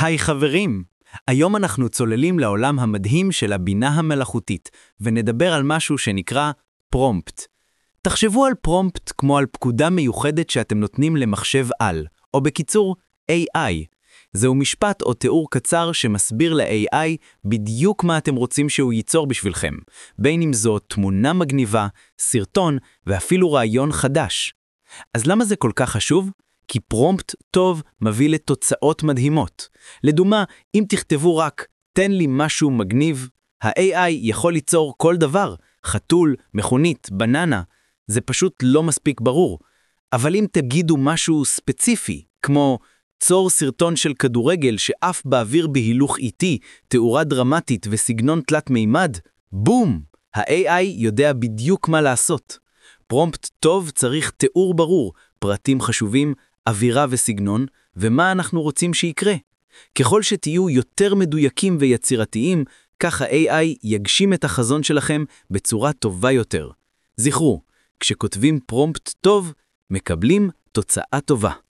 היי חברים! היום אנחנו צוללים לעולם המדהים של הבינה המלאכותית, ונדבר על משהו שנקרא פרומפט. תחשבו על פרומפט כמו על פקודה מיוחדת שאתם נותנים למחשב על, או בקיצור, AI. זהו משפט או תיאור קצר שמסביר ל-AI בדיוק מה אתם רוצים שהוא ייצור בשבילכם, בין אם זו תמונה מגניבה, סרטון ואפילו רעיון חדש. אז למה זה כל כך חשוב? כי פרומפט טוב מביא לתוצאות מדהימות. לדוגמה, אם תכתבו רק, תן לי משהו מגניב, ה-AI יכול ליצור כל דבר, חתול, מכונית, בננה. זה פשוט לא מספיק ברור. אבל אם תגידו משהו ספציפי, כמו צור סרטון של כדורגל שאף באוויר בהילוך איטי, תאורה דרמטית וסגנון תלת מימד, בום! ה-AI יודע בדיוק מה לעשות. פרומפט טוב צריך תיאור ברור, פרטים חשובים, אווירה וסגנון, ומה אנחנו רוצים שיקרה. ככל שתהיו יותר מדויקים ויצירתיים, כך ה-AI יגשים את החזון שלכם בצורה טובה יותר. זכרו, כשכותבים פרומפט טוב, מקבלים תוצאה טובה.